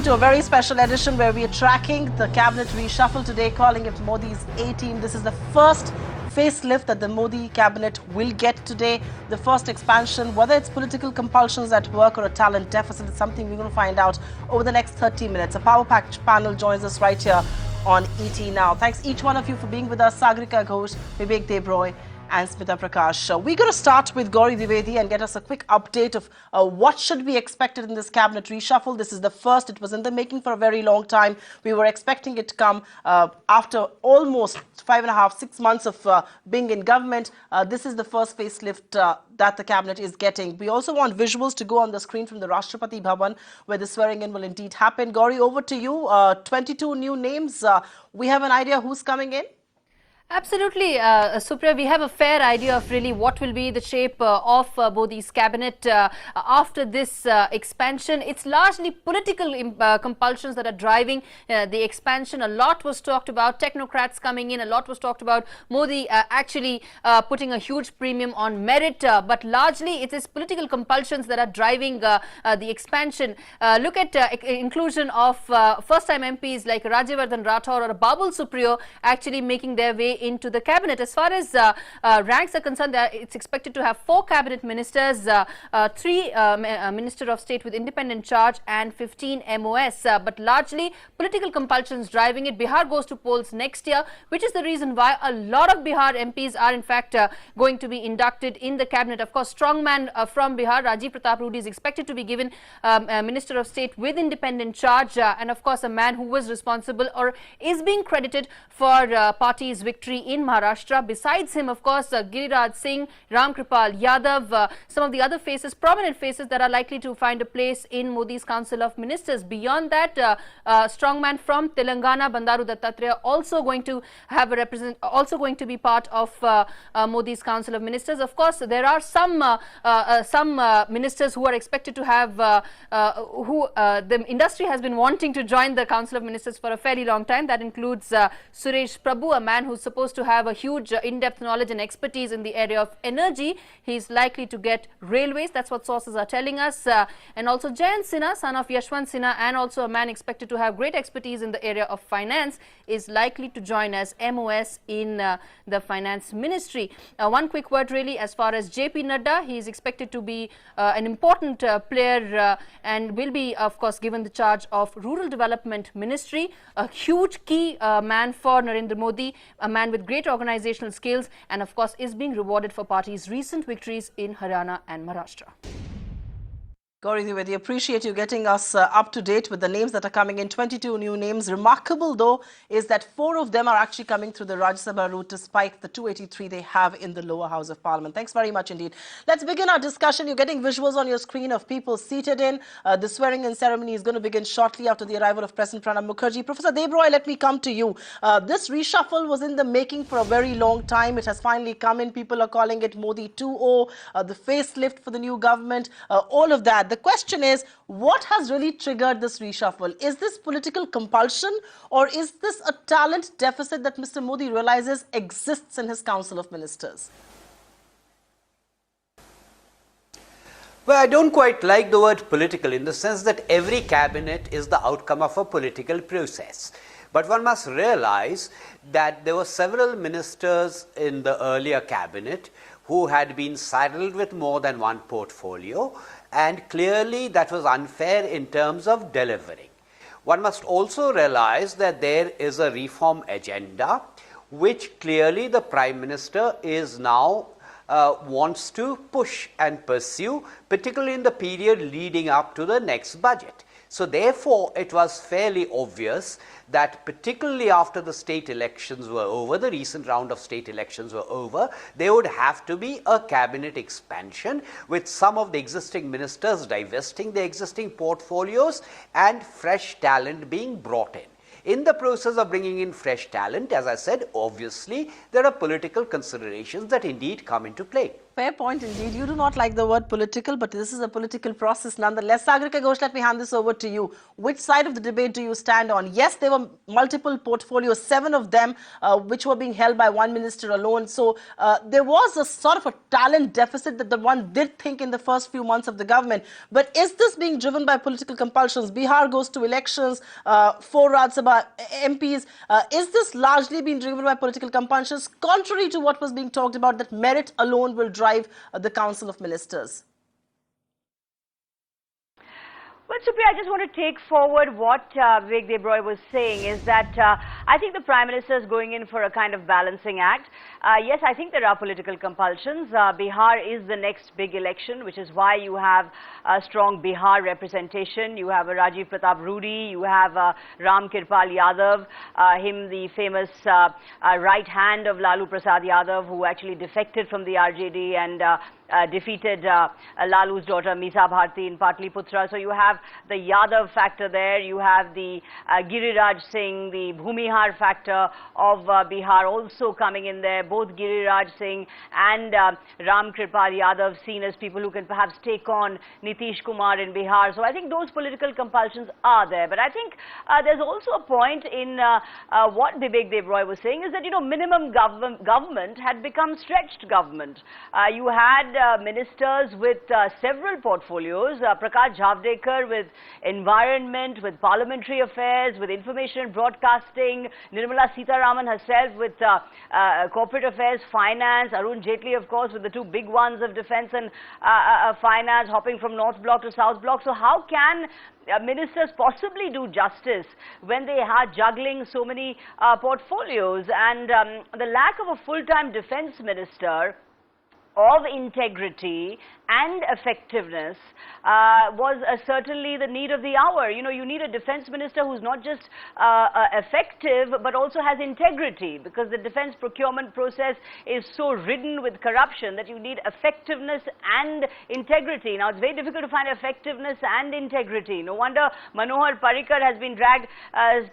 to a very special edition where we are tracking the cabinet reshuffle today, calling it Modi's A-Team. This is the first facelift that the Modi cabinet will get today. The first expansion, whether it's political compulsions at work or a talent deficit, is something we're going to find out over the next 30 minutes. A power-packed panel joins us right here on ET Now. Thanks each one of you for being with us. Sagarika Ghose, Bibek Debroy and Smita Prakash. We're going to start with Gauri Dwivedi and get us a quick update of what should be expected in this cabinet reshuffle. This is the first. It was in the making for a very long time. We were expecting it to come after almost 5.5, 6 months of being in government. This is the first facelift that the cabinet is getting. We also want visuals to go on the screen from the Rashtrapati Bhavan, where the swearing in will indeed happen. Gauri, over to you. 22 new names. We have an idea who's coming in? Absolutely, Supriya, we have a fair idea of really what will be the shape of Modi's cabinet after this expansion. It's largely political compulsions that are driving the expansion. A lot was talked about technocrats coming in, a lot was talked about Modi actually putting a huge premium on merit, but largely it is political compulsions that are driving the expansion. Look at inclusion of first-time MPs like Rajyavardhan Rathore or Babul Supriya actually making their way into the cabinet. As far as ranks are concerned, it's expected to have 4 cabinet ministers, 3 Minister of State with independent charge and 15 MOS. But largely political compulsions driving it. Bihar goes to polls next year, which is the reason why a lot of Bihar MPs are in fact going to be inducted in the cabinet. Of course, strongman from Bihar, Rajiv Pratap Rudy, is expected to be given Minister of State with independent charge, and of course a man who was responsible or is being credited for party's victory in Maharashtra. Besides him, of course, Giriraj Singh, Ram Kripal Yadav, some of the other faces, prominent faces that are likely to find a place in Modi's Council of Ministers. Beyond that, strongman from Telangana, Bandaru Dattatreya, also going to have a also going to be part of Modi's Council of Ministers. Of course, there are some ministers who are expected to have the industry has been wanting to join the Council of Ministers for a fairly long time. That includes Suresh Prabhu, a man who's supposed to have a huge in-depth knowledge and expertise in the area of energy. He's likely to get railways. That's what sources are telling us. And also Jayant Sinha, son of Yashwant Sinha, and also a man expected to have great expertise in the area of finance, is likely to join as MOS in the finance ministry. One quick word really as far as JP Nadda. He is expected to be an important player and will be, of course, given the charge of rural development ministry. A huge key man for Narendra Modi, a man with great organizational skills, and of course is being rewarded for party's recent victories in Haryana and Maharashtra. Gauri Dwivedi, appreciate you getting us up to date with the names that are coming in. 22 new names. Remarkable, though, is that 4 of them are actually coming through the Rajya Sabha route, despite the 283 they have in the lower house of parliament. Thanks very much indeed. Let's begin our discussion. You're getting visuals on your screen of people seated in. The swearing-in ceremony is going to begin shortly after the arrival of President Pranab Mukherjee. Professor Debroy, let me come to you. This reshuffle was in the making for a very long time. It has finally come in. People are calling it Modi 2.0, the facelift for the new government, all of that. The question is, what has really triggered this reshuffle? Is this political compulsion, or is this a talent deficit that Mr. Modi realizes exists in his Council of Ministers? Well, I don't quite like the word political in the sense that every cabinet is the outcome of a political process. But one must realize that there were several ministers in the earlier cabinet who had been saddled with more than one portfolio, and clearly that was unfair in terms of delivering. One must also realize that there is a reform agenda which clearly the Prime Minister is now wants to push and pursue, particularly in the period leading up to the next budget. So therefore, it was fairly obvious that particularly after the state elections were over, the recent round of state elections were over, there would have to be a cabinet expansion with some of the existing ministers divesting their existing portfolios and fresh talent being brought in. In the process of bringing in fresh talent, as I said, obviously there are political considerations that indeed come into play. Fair point indeed. You do not like the word political, but this is a political process nonetheless. Sagarika Ghose, let me hand this over to you. Which side of the debate do you stand on? Yes, there were multiple portfolios, 7 of them, which were being held by one minister alone. So there was a sort of a talent deficit that the one did think in the first few months of the government. But is this being driven by political compulsions? Bihar goes to elections, 4 Rajya Sabha MPs. Is this largely being driven by political compulsions, contrary to what was being talked about, that merit alone will drive the Council of Ministers? Well, Supriya, I just want to take forward what Bibek Debroy was saying, is that I think the Prime Minister is going in for a kind of balancing act. Yes, I think there are political compulsions. Bihar is the next big election, which is why you have a strong Bihar representation. You have a Rajiv Pratap Rudy, you have Ram Kirpal Yadav, him the famous right hand of Lalu Prasad Yadav, who actually defected from the RJD and defeated Lalu's daughter Meesa Bharti in Patliputra. So you have the Yadav factor there, you have the Giriraj Singh, the Bhumihar factor of Bihar also coming in there. Both Giriraj Singh and Ram Kirpal Yadav seen as people who can perhaps take on Nitish Kumar in Bihar. So I think those political compulsions are there. But I think there's also a point in what Bibek Debroy was saying, is that, you know, minimum government had become stretched government. You had ministers with several portfolils, Prakash Javadekar with environment, with parliamentary affairs, with information and broadcasting, Nirmala Sitharaman herself with corporate affairs, finance, Arun Jaitley, of course, with the 2 big ones of defense and finance, hopping from North Block to South Block. So how can ministers possibly do justice when they are juggling so many portfolios? And the lack of a full-time defense minister of integrity and effectiveness was certainly the need of the hour. You know, you need a defense minister who's not just effective, but also has integrity, because the defense procurement process is so ridden with corruption that you need effectiveness and integrity. Now, it's very difficult to find effectiveness and integrity. No wonder Manohar Parrikar has been dragged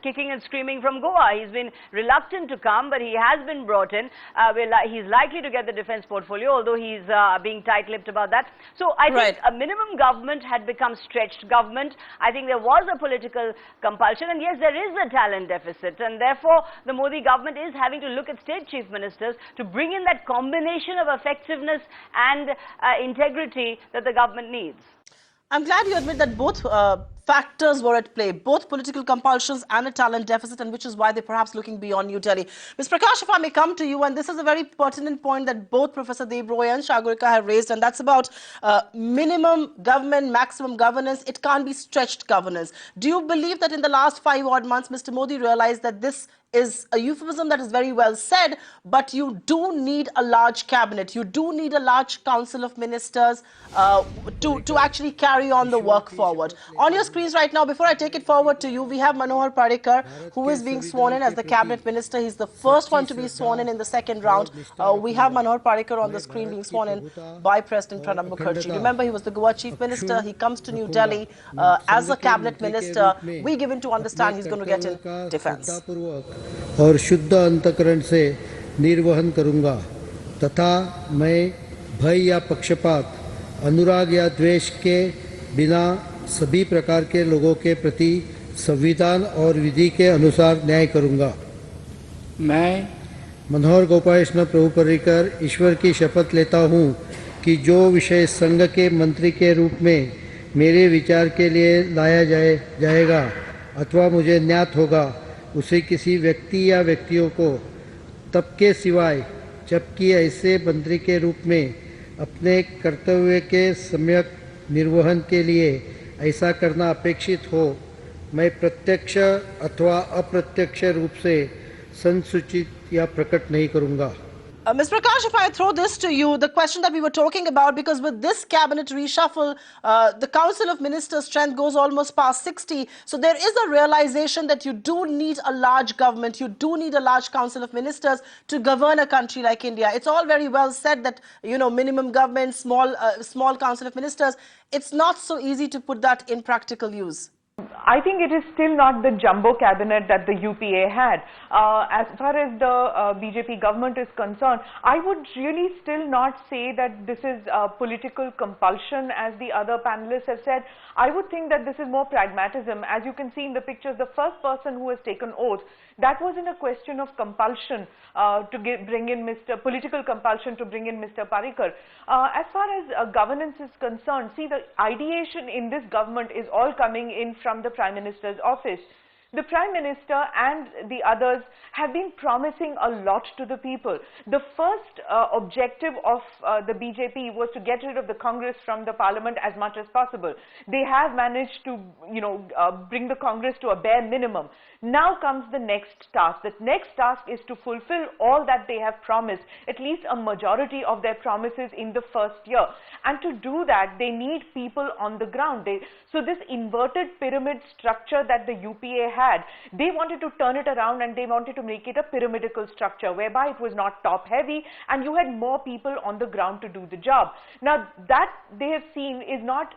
kicking and screaming from Goa. He's been reluctant to come, but he has been brought in. He's likely to get the defense portfolio, although he's being tight-lipped about that. So I think a minimum government had become stretched government. I think there was a political compulsion, and yes, there is a talent deficit, and therefore the Modi government is having to look at state chief ministers to bring in that combination of effectiveness and integrity that the government needs. I'm glad you admit that both factors were at play, both political compulsions and a talent deficit, and which is why they're perhaps looking beyond New Delhi. Ms. Prakash, if I may come to you, and this is a very pertinent point that both Professor Debroy and Sagarika have raised, and that's about minimum government, maximum governance. It can't be stretched governance. Do you believe that in the last 5 odd months, Mr. Modi realized that this is a euphemism that is very well said, but you do need a large cabinet, you do need a large council of ministers to actually carry on the work forward? On your screens right now, before I take it forward to you, we have Manohar Parrikar, who is being sworn in as the cabinet minister. He's the first one to be sworn in the second round. We have Manohar Parrikar on the screen being sworn in by President Pranab Mukherjee. Remember, he was the Goa chief minister. He comes to New Delhi as a cabinet minister. We give him to understand he's going to get in defense. और शुद्ध अंतकरण से निर्वहन करूंगा, तथा मैं भय या पक्षपात, अनुराग या द्वेष के बिना सभी प्रकार के लोगों के प्रति संविधान और विधि के अनुसार न्याय करूंगा। मैं मनोहर गोपाल प्रभु पर्रिकर ईश्वर की शपथ लेता हूं कि जो विषय संघ के मंत्री के रूप में मेरे विचार के लिए लाया जाएगा अथवा मुझे ज्ञात होगा, उसे किसी व्यक्ति या व्यक्तियों को तब के सिवाय जबकि ऐसे मंत्री के रूप में अपने कर्तव्य के सम्यक निर्वहन के लिए ऐसा करना अपेक्षित हो, मैं प्रत्यक्ष अथवा अप्रत्यक्ष रूप से संसूचित या प्रकट नहीं करूंगा। Ms. Prakash, if I throw this to you, the question that we were talking about, because with this cabinet reshuffle, the Council of Ministers' strength goes almost past 60. So there is a realization that you do need a large government, you do need a large Council of Ministers to govern a country like India. It's all very well said that, you know, minimum government, small Council of Ministers. It's not so easy to put that in practical use. I think it is still not the jumbo cabinet that the UPA had. As far as the BJP government is concerned, I would really still not say that this is political compulsion, as the other panelists have said. I would think that this is more pragmatism. As you can see in the pictures, the first person who has taken oath, that wasn't a question of compulsion bring in political compulsion to bring in Mr. Parrikar. As far as governance is concerned, see, the ideation in this government is all coming in from the Prime Minister's office. The Prime Minister and the others have been promising a lot to the people. The first objective of the BJP was to get rid of the Congress from the Parliament as much as possible. They have managed to, bring the Congress to a bare minimum. Now comes the next task. The next task is to fulfill all that they have promised, at least a majority of their promises in the first year. And to do that, they need people on the ground. So this inverted pyramid structure that the UPA had, they wanted to turn it around and they wanted to make it a pyramidical structure whereby it was not top heavy and you had more people on the ground to do the job. Now that they have seen is not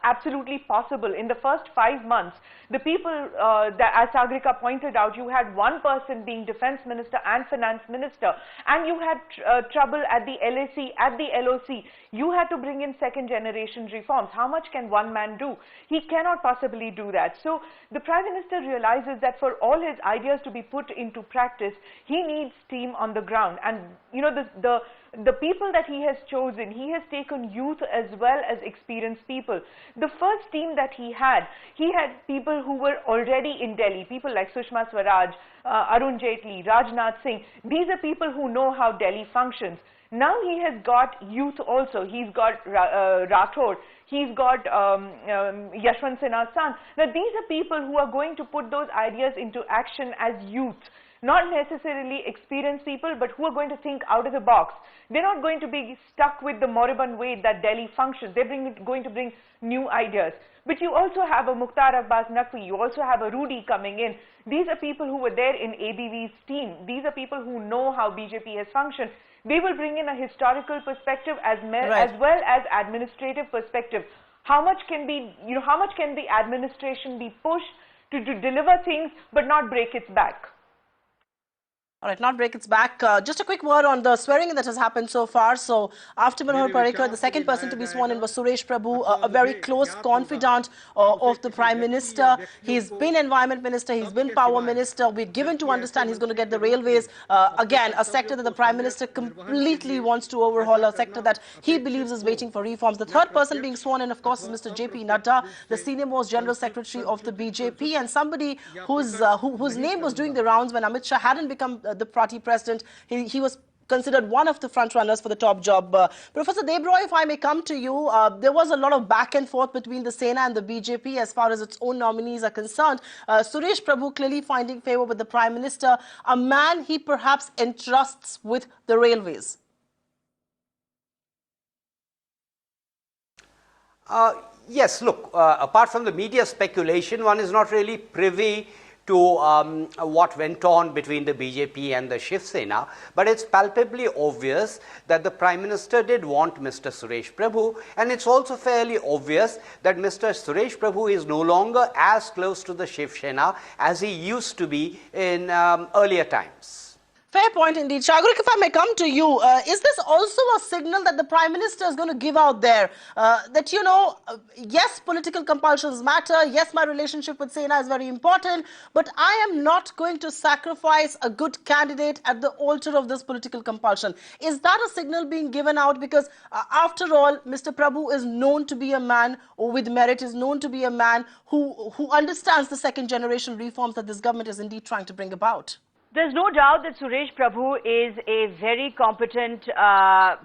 absolutely possible. In the first 5 months, the people, as Sagarika pointed out, you had one person being Defence Minister and Finance Minister, and you had trouble at the LAC, at the LOC. You had to bring in second generation reforms. How much can one man do? He cannot possibly do that. So the Prime Minister realizes that for all his ideas to be put into practice, he needs team on the ground. And the people that he has chosen, he has taken youth as well as experienced people. The first team that he had people who were already in Delhi, people like Sushma Swaraj, Arun Jaitley, Rajnath Singh. These are people who know how Delhi functions. Now he has got youth also. He's got Rathod. He's got Yashwant Sinha's son. Now these are people who are going to put those ideas into action as youth. Not necessarily experienced people, but who are going to think out of the box. They're not going to be stuck with the moribund way that Delhi functions. They're going to bring new ideas. But you also have a Mukhtar Abbas Naqvi. You also have a Rudy coming in. These are people who were there in ABV's team. These are people who know how BJP has functioned. They will bring in a historical perspective as well as administrative perspective. How much can the administration be pushed to deliver things but not break its back? All right, not break its back. Just a quick word on the swearing that has happened so far. So after Manohar Parrikar, the second person to be sworn in was Suresh Prabhu, a very close confidant of the Prime Minister. He's been Environment Minister, he's been Power Minister. We're given to understand he's going to get the railways. Again, a sector that the Prime Minister completely wants to overhaul, a sector that he believes is waiting for reforms. The third person being sworn in, of course, is Mr. JP Nadda, the senior-most General Secretary of the BJP, and somebody whose name was doing the rounds when Amit Shah hadn't become the party president. He was considered one of the front runners for the top job. Professor Debroy, if I may come to you, there was a lot of back and forth between the Sena and the BJP as far as its own nominees are concerned. Suresh Prabhu clearly finding favour with the Prime Minister, a man he perhaps entrusts with the railways. Yes, look, apart from the media speculation, one is not really privy to what went on between the BJP and the Shiv Sena, but it's palpably obvious that the Prime Minister did want Mr. Suresh Prabhu, and it's also fairly obvious that Mr. Suresh Prabhu is no longer as close to the Shiv Sena as he used to be in earlier times. Fair point indeed. Sagarika, if I may come to you, is this also a signal that the Prime Minister is going to give out there? That, yes, political compulsions matter. Yes, my relationship with Sena is very important. But I am not going to sacrifice a good candidate at the altar of this political compulsion. Is that a signal being given out? Because after all, Mr. Prabhu is known to be a man with merit, is known to be a man who understands the second generation reforms that this government is indeed trying to bring about. There's no doubt that Suresh Prabhu is a very competent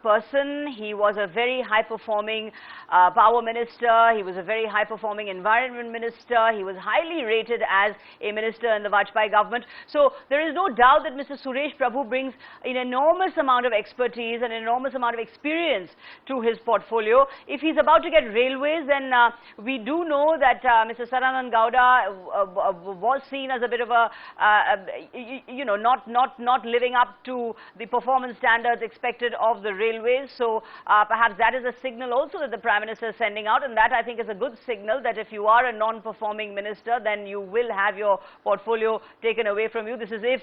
person. He was a very high-performing power minister. He was a very high-performing environment minister. He was highly rated as a minister in the Vajpayee government. So there is no doubt that Mr. Suresh Prabhu brings an enormous amount of expertise, an enormous amount of experience to his portfolio. If he's about to get railways, then we do know that Mr. Saranand Gowda was seen as a bit of a not living up to the performance standards expected of the railways. So perhaps that is a signal also that the Prime Minister is sending out, and that I think is a good signal that if you are a non-performing minister, then you will have your portfolio taken away from you. This is if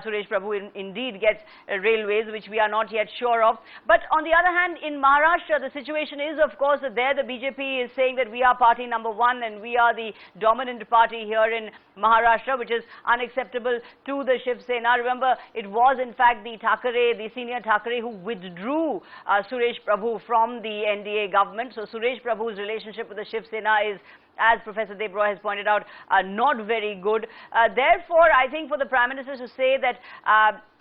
Suresh Prabhu indeed gets railways, which we are not yet sure of. But on the other hand, in Maharashtra, the situation is, of course, that there the BJP is saying that we are party number one and we are the dominant party here in Maharashtra, which is unacceptable to the Shiv Sena. Remember, it was in fact the senior Thackeray who withdrew Suresh Prabhu from the NDA government. So Suresh Prabhu's relationship with the Shiv Sena is, as Professor Debroy has pointed out, not very good. Therefore, I think for the Prime Minister to say that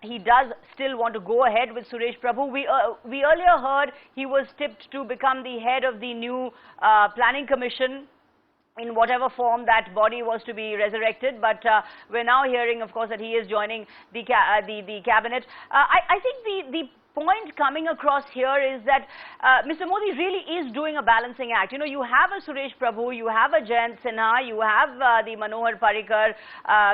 he does still want to go ahead with Suresh Prabhu. We earlier heard he was tipped to become the head of the new planning commission, in whatever form that body was to be resurrected, but we're now hearing, of course, that he is joining the cabinet. I think the point coming across here is that Mr. Modi really is doing a balancing act. You know, you have a Suresh Prabhu, you have a Jayant Sinha, you have the Manohar Parrikar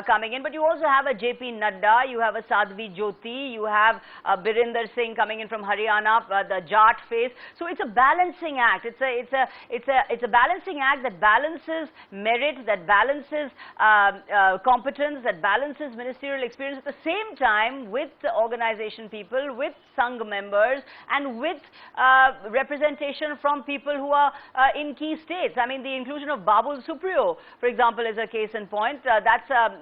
coming in, but you also have a JP Nadda, you have a Sadhvi Jyoti, you have Birinder Singh coming in from Haryana, the Jat face. So it's a balancing act. It's a balancing act that balances merit, that balances competence, that balances ministerial experience at the same time with the organization people, with Sangh members, and with representation from people who are in key states. I mean, the inclusion of Babul Supriya, for example, is a case in point.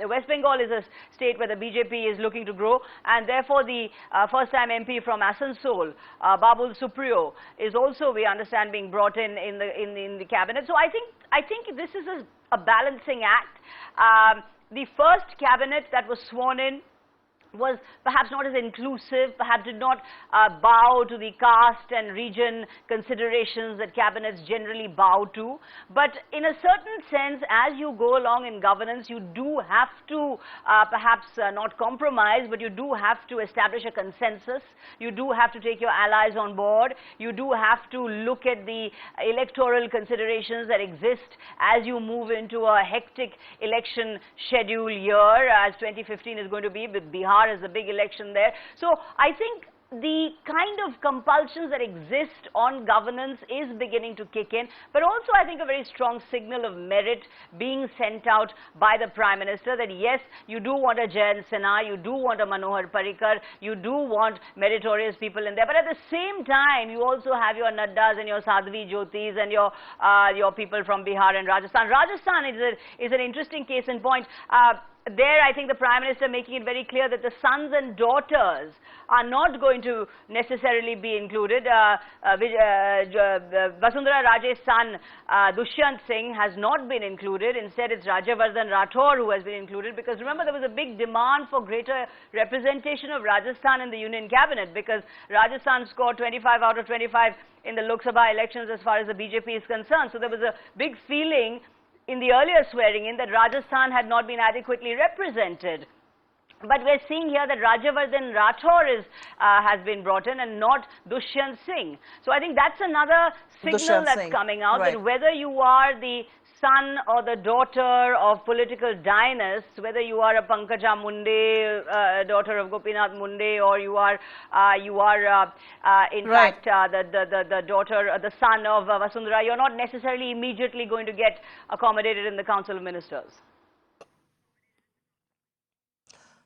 West Bengal is a state where the BJP is looking to grow, and therefore the first-time MP from Asansol, Babul Supriya, is also, we understand, being brought in the cabinet. So I think this is a balancing act. The first cabinet that was sworn in was perhaps not as inclusive, perhaps did not bow to the caste and region considerations that cabinets generally bow to. But in a certain sense, as you go along in governance, you do have to perhaps not compromise, but you do have to establish a consensus. You do have to take your allies on board. You do have to look at the electoral considerations that exist as you move into a hectic election schedule year, as 2015 is going to be, with Bihar as the big election there. So I think the kind of compulsions that exist on governance is beginning to kick in, but also I think a very strong signal of merit being sent out by the Prime Minister that yes, you do want a Jayant Sinha, you do want a Manohar Parrikar, you do want meritorious people in there, but at the same time you also have your Naddas and your Sadhvi Jyotis and your people from Bihar and Rajasthan. Rajasthan is an interesting case in point. There, I think the Prime Minister making it very clear that the sons and daughters are not going to necessarily be included. Vasundhara Raje's son, Dushyant Singh, has not been included. Instead, it's Rajyavardhan Rathore who has been included, because remember, there was a big demand for greater representation of Rajasthan in the Union Cabinet, because Rajasthan scored 25 out of 25 in the Lok Sabha elections as far as the BJP is concerned. So there was a big feeling in the earlier swearing in that Rajasthan had not been adequately represented. But we're seeing here that Rajyavardhan Rathore has been brought in and not Dushyant Singh. So I think that's another signal that's coming out, right, that whether you are the son or the daughter of political dynasts, whether you are a Pankaja Munde, daughter of Gopinath Munde, or you are in fact the daughter, the son of Vasundhara, you're not necessarily immediately going to get accommodated in the Council of Ministers.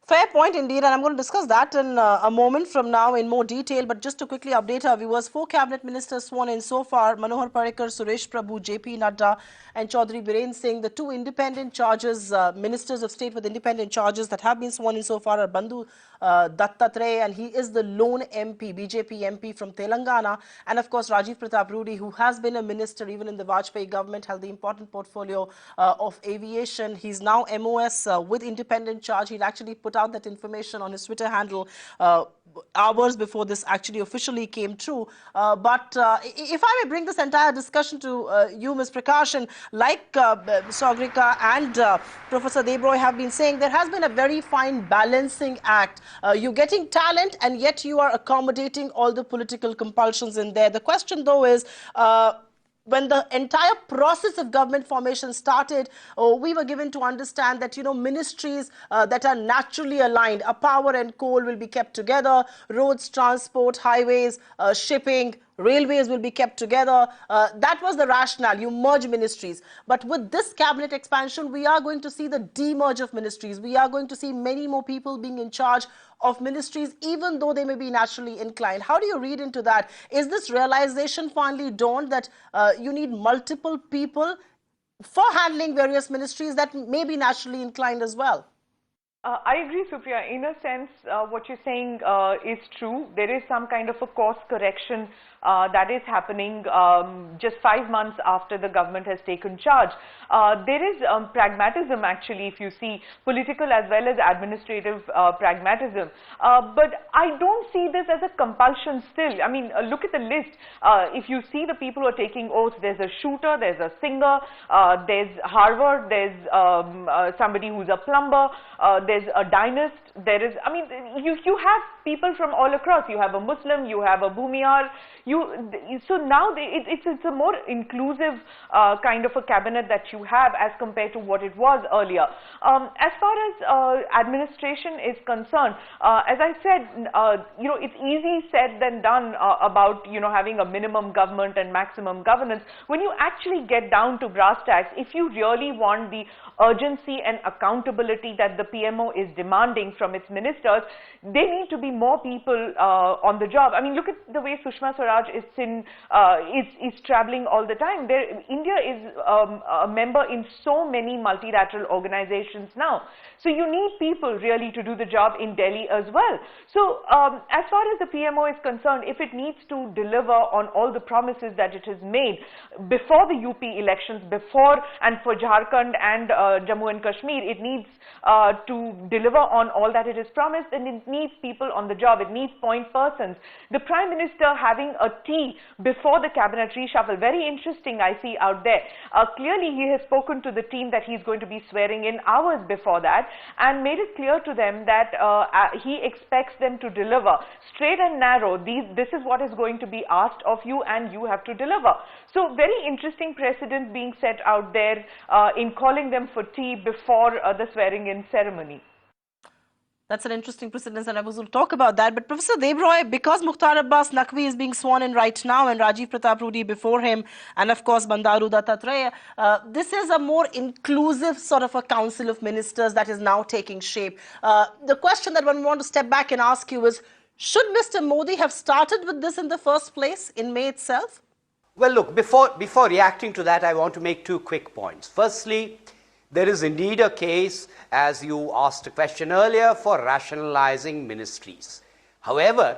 Fair point indeed, and I'm going to discuss that in a moment from now in more detail. But just to quickly update our viewers, 4 cabinet ministers sworn in so far: Manohar Parrikar, Suresh Prabhu, JP Nadda and Chaudhary Biren Singh. The 2 independent charges, ministers of state with independent charges that have been sworn in so far are Bandhu Dattatreya, and he is the lone MP, BJP MP from Telangana, and of course Rajiv Pratap Rudy, who has been a minister even in the Vajpayee government, held the important portfolio of aviation. He's now MOS with independent charge. He'd actually put out that information on his Twitter handle hours before this actually officially came true. But if I may bring this entire discussion to you, Ms. Prakash, and like Sagarika and Professor Debroy have been saying, there has been a very fine balancing act. You're getting talent and yet you are accommodating all the political compulsions in there. The question though is, when the entire process of government formation started, we were given to understand that, ministries that are naturally aligned, power and coal will be kept together, roads, transport, highways, shipping, railways will be kept together. That was the rationale. You merge ministries. But with this cabinet expansion, we are going to see the demerge of ministries. We are going to see many more people being in charge of ministries, even though they may be naturally inclined. How do you read into that? Is this realization finally dawned that you need multiple people for handling various ministries that may be naturally inclined as well? I agree, Supriya. In a sense, what you're saying is true. There is some kind of a course correction that is happening just 5 months after the government has taken charge. There is pragmatism, actually, if you see, political as well as administrative pragmatism. But I don't see this as a compulsion still. I mean, look at the list. If you see the people who are taking oaths, there's a shooter, there's a singer, there's Harvard, there's somebody who's a plumber, there's a dynast, there is, I mean, you have people from all across. You have a Muslim, you have a Bhumiyar, so now it's a more inclusive kind of a cabinet that you have as compared to what it was earlier. As far as administration is concerned, as I said, it's easy said than done about, having a minimum government and maximum governance. When you actually get down to brass tacks, if you really want the urgency and accountability that the PMO is demanding from its ministers, they need to be more people on the job. I mean, look at the way Sushma Swaraj is traveling all the time. India is a member in so many multilateral organizations now. So you need people really to do the job in Delhi as well. So as far as the PMO is concerned, if it needs to deliver on all the promises that it has made before the UP elections, and for Jharkhand and Jammu and Kashmir, it needs to deliver on all that it has promised, and it needs people on the job. It needs point persons. The Prime Minister having a tea before the cabinet reshuffle, very interesting I see out there. Clearly he has spoken to the team that he's going to be swearing in hours before that and made it clear to them that he expects them to deliver. Straight and narrow, this is what is going to be asked of you and you have to deliver. So very interesting precedent being set out there in calling them for tea before the swearing-in ceremony. That's an interesting precedence, and I was going to talk about that. But Professor Debroy, because Mukhtar Abbas Naqvi is being sworn in right now, and Rajiv Pratap Rudy before him, and of course Bandaru Dattatreya, this is a more inclusive sort of a council of ministers that is now taking shape. The question that one want to step back and ask you is, should Mr. Modi have started with this in the first place in May itself? Well, look, before reacting to that, I want to make 2 quick points. Firstly, there is indeed a case, as you asked a question earlier, for rationalizing ministries. However,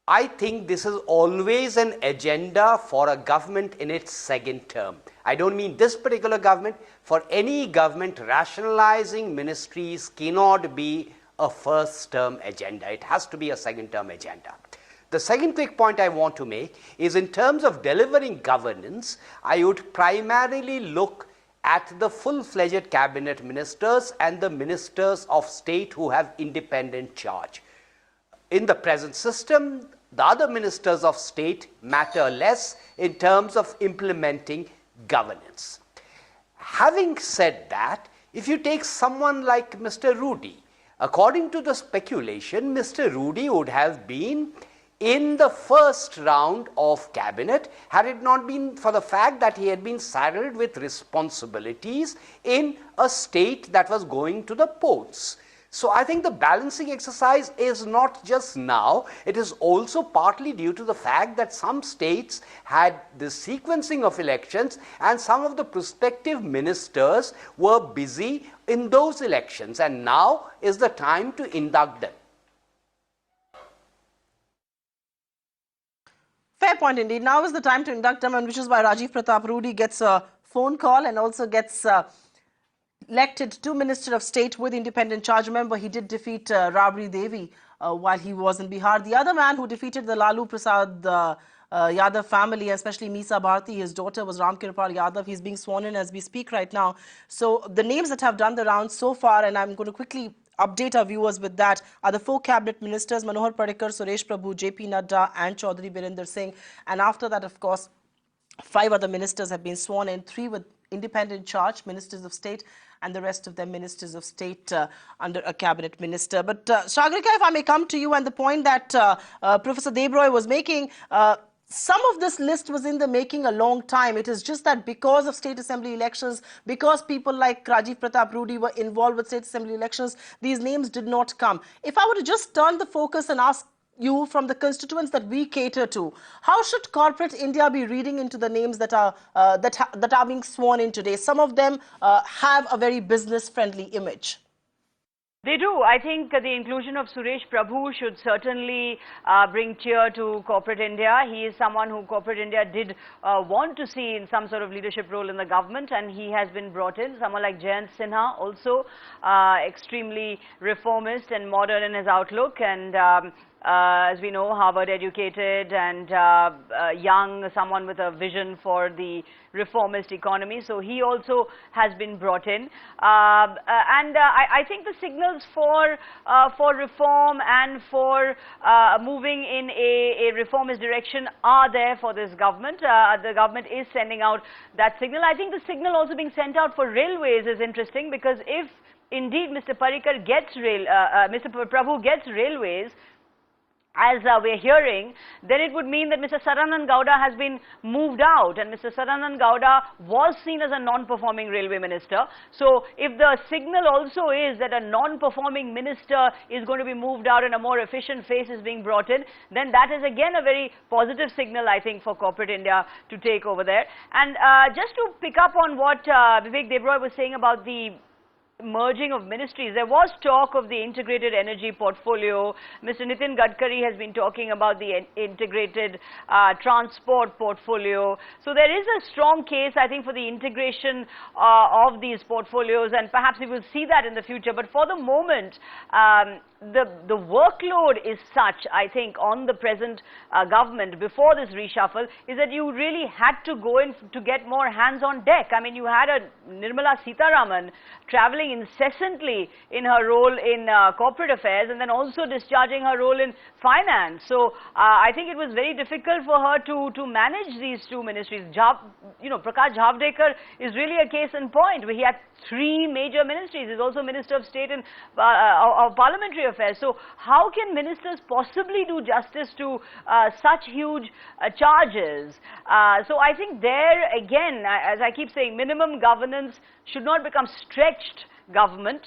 I think this is always an agenda for a government in its second term. I don't mean this particular government. For any government, rationalizing ministries cannot be a first term agenda. It has to be a second term agenda. The second quick point I want to make is, in terms of delivering governance, I would primarily look at the full-fledged cabinet ministers and the ministers of state who have independent charge. In the present system, the other ministers of state matter less in terms of implementing governance. Having said that, if you take someone like Mr. Rudy, according to the speculation, Mr. Rudy would have been in the first round of cabinet had it not been for the fact that he had been saddled with responsibilities in a state that was going to the polls. So I think the balancing exercise is not just now, it is also partly due to the fact that some states had the sequencing of elections and some of the prospective ministers were busy in those elections, and now is the time to induct them. Fair point indeed. Now is the time to induct them, and which is why Rajiv Pratap Rudy gets a phone call and also gets elected to Minister of State with independent charge. Remember, he did defeat Rabri Devi while he was in Bihar. The other man who defeated the Lalu Prasad Yadav family, especially Misa Bharti, his daughter, was Ram Kirpal Yadav. He's being sworn in as we speak right now. So the names that have done the rounds so far, and I'm going to quickly update our viewers with that, are the 4 cabinet ministers: Manohar Parrikar, Suresh Prabhu, JP Nadda and Chaudhary Birinder Singh. And after that, of course, 5 other ministers have been sworn in, 3 with independent charge, ministers of state, and the rest of them ministers of state under a cabinet minister. But Sagarika, if I may come to you, and the point that Professor Debroy was making, some of this list was in the making a long time. It is just that because of state assembly elections, because people like Rajiv Pratap Rudy were involved with state assembly elections, these names did not come. If I were to just turn the focus and ask you from the constituents that we cater to, how should corporate India be reading into the names that are being sworn in today? Some of them have a very business-friendly image. They do. I think the inclusion of Suresh Prabhu should certainly bring cheer to corporate India. He is someone who corporate India did want to see in some sort of leadership role in the government, and he has been brought in. Someone like Jayant Sinha, also extremely reformist and modern in his outlook, and as we know, Harvard educated and young, someone with a vision for the reformist economy. So he also has been brought in. I think the signals for reform and for moving in a reformist direction are there for this government. The government is sending out that signal. I think the signal also being sent out for railways is interesting, because if indeed Mr. Parrikar gets Mr. Prabhu gets railways, as we're hearing, then it would mean that Mr. Sadanand Gowda has been moved out, and Mr. Sadanand Gowda was seen as a non-performing railway minister. So if the signal also is that a non-performing minister is going to be moved out and a more efficient face is being brought in, then that is again a very positive signal, I think, for corporate India to take over there. And just to pick up on what Bibek Debroy was saying about the merging of ministries, there was talk of the integrated energy portfolio. Mr. Nitin Gadkari has been talking about the integrated transport portfolio. So there is a strong case, I think, for the integration of these portfolios, and perhaps we will see that in the future. But for the moment, the workload is such, I think, on the present government before this reshuffle, is that you really had to go in to get more hands on deck. I mean, you had a Nirmala Sitharaman traveling incessantly in her role in corporate affairs, and then also discharging her role in finance. So I think it was very difficult for her to manage these two ministries. Prakash Javadekar is really a case in point, where he had 3 major ministries. He's also Minister of State and of Parliamentary Affairs. So how can ministers possibly do justice to such huge charges? So I think there again, as I keep saying, minimum governance should not become stretched government.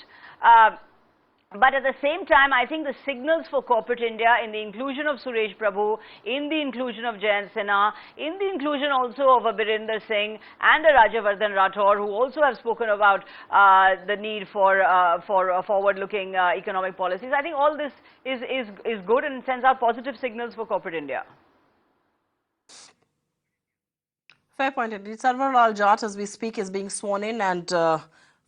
But at the same time, I think the signals for corporate India in the inclusion of Suresh Prabhu, in the inclusion of Jayant Sinha, in the inclusion also of a Birinder Singh and a Rajavardhan Rathore, who also have spoken about the need for forward-looking economic policies. I think all this is good and sends out positive signals for corporate India. Fair point indeed. Sarwar Lal Jat, as we speak, is being sworn in, and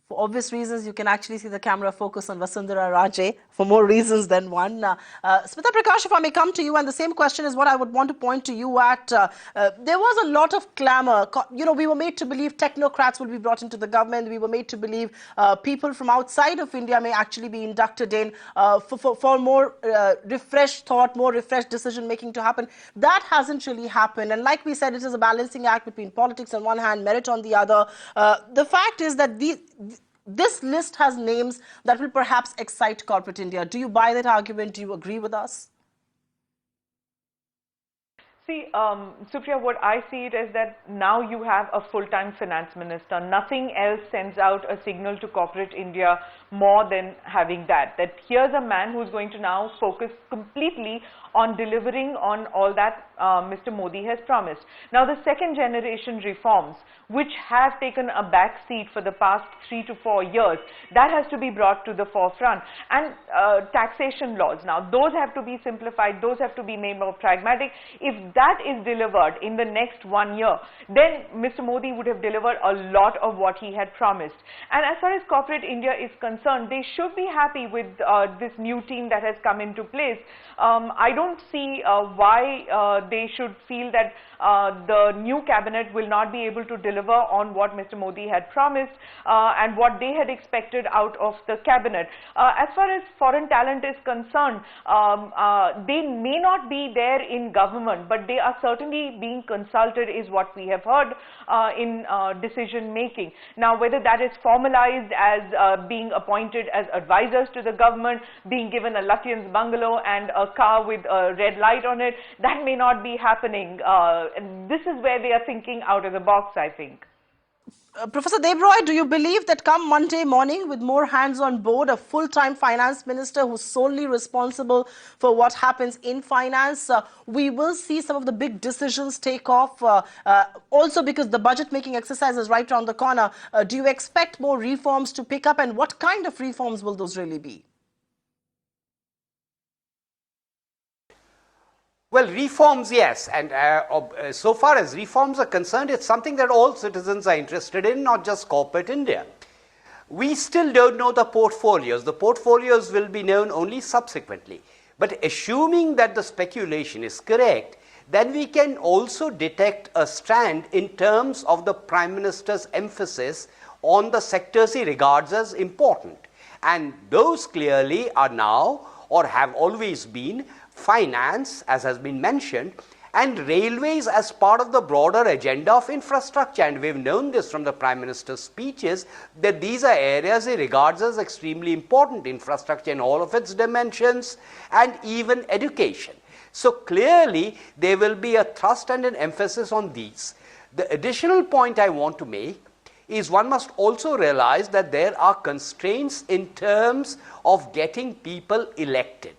for obvious reasons, you can actually see the camera focus on Vasundhara Raje for more reasons than one. Smita Prakash, if I may come to you, and the same question is what I would want to point to you at. There was a lot of clamor. We were made to believe technocrats will be brought into the government. We were made to believe people from outside of India may actually be inducted in for more refreshed thought, more refreshed decision making to happen. That hasn't really happened. And like we said, it is a balancing act between politics on one hand, merit on the other. The fact is that this list has names that will perhaps excite corporate India. Do you buy that argument? Do you agree with us? See, Supriya, what I see it is that now you have a full-time finance minister. Nothing else sends out a signal to corporate India more than having that. That here's a man who's going to now focus completely on delivering on all that Mr. Modi has promised. Now, the second generation reforms, which have taken a back seat for the past 3 to 4 years, that has to be brought to the forefront. And taxation laws, now those have to be simplified, those have to be made more pragmatic. If that is delivered in the next 1 year, then Mr. Modi would have delivered a lot of what he had promised. And as far as corporate India is concerned, they should be happy with this new team that has come into place. I don't see why they should feel that the new cabinet will not be able to deliver on what Mr. Modi had promised and what they had expected out of the cabinet. As far as foreign talent is concerned, they may not be there in government, but they are certainly being consulted is what we have heard in decision making. Now, whether that is formalized as being appointed as advisors to the government, being given a Lutyens bungalow and a car with a red light on it, that may not be happening. And this is where they are thinking out of the box, I think. Professor Debroy, do you believe that come Monday morning, with more hands on board, a full-time finance minister who's solely responsible for what happens in finance, we will see some of the big decisions take off? Also, because the budget-making exercise is right around the corner, do you expect more reforms to pick up, and what kind of reforms will those really be? Well, reforms, yes, and so far as reforms are concerned, it's something that all citizens are interested in, not just corporate India. We still don't know the portfolios. The portfolios will be known only subsequently. But assuming that the speculation is correct, then we can also detect a strand in terms of the Prime Minister's emphasis on the sectors he regards as important. And those clearly are now, or have always been, finance, as has been mentioned, and railways as part of the broader agenda of infrastructure. And we've known this from the Prime Minister's speeches, that these are areas he regards as extremely important, infrastructure in all of its dimensions, and even education. So clearly there will be a thrust and an emphasis on these. The additional point I want to make is one must also realize that there are constraints in terms of getting people elected.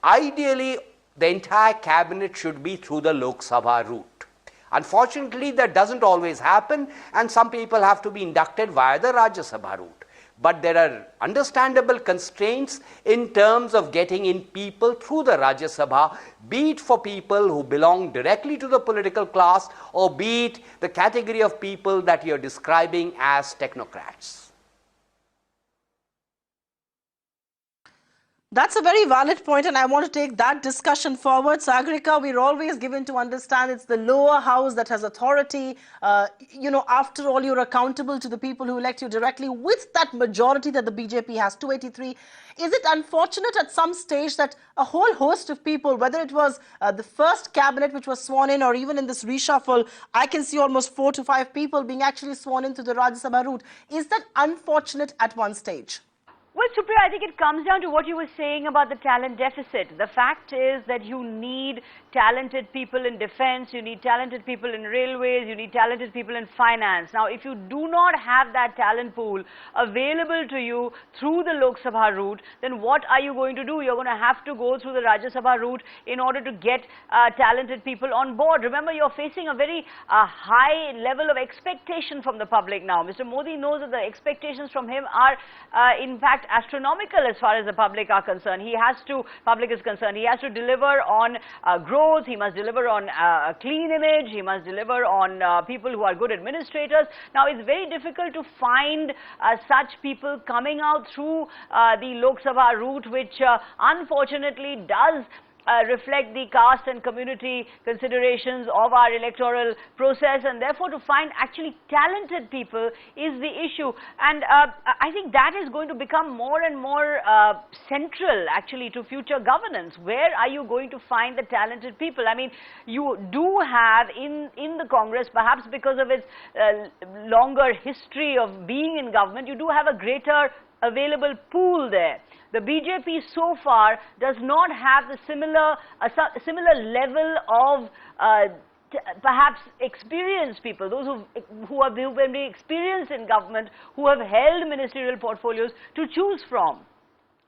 Ideally, the entire cabinet should be through the Lok Sabha route. Unfortunately, that doesn't always happen, and some people have to be inducted via the Rajya Sabha route. But there are understandable constraints in terms of getting in people through the Rajya Sabha, be it for people who belong directly to the political class, or be it the category of people that you're describing as technocrats. That's a very valid point, and I want to take that discussion forward. Sagarika, we're always given to understand it's the lower house that has authority. After all, you're accountable to the people who elect you directly with that majority that the BJP has, 283. Is it unfortunate at some stage that a whole host of people, whether it was the first cabinet which was sworn in, or even in this reshuffle, I can see almost 4 to 5 people being actually sworn into the Rajya Sabha route. Is that unfortunate at one stage? Well, Supriya, I think it comes down to what you were saying about the talent deficit. The fact is that you need talented people in defense, you need talented people in railways, you need talented people in finance. Now, if you do not have that talent pool available to you through the Lok Sabha route, then what are you going to do? You're going to have to go through the Rajya Sabha route in order to get talented people on board. Remember, you're facing a very high level of expectation from the public now. Mr. Modi knows that the expectations from him are, in fact, astronomical as far as the public are concerned. Public is concerned. He has to deliver on growth, he must deliver on a clean image, he must deliver on people who are good administrators. Now, it's very difficult to find such people coming out through the Lok Sabha route, which unfortunately does reflect the caste and community considerations of our electoral process, and therefore to find actually talented people is the issue. And I think that is going to become more and more central actually to future governance. Where are you going to find the talented people? I mean, you do have in the Congress, perhaps because of its longer history of being in government, you do have a greater available pool there. The BJP so far does not have the similar level of perhaps experienced people, those who have been experienced in government, who have held ministerial portfolios to choose from.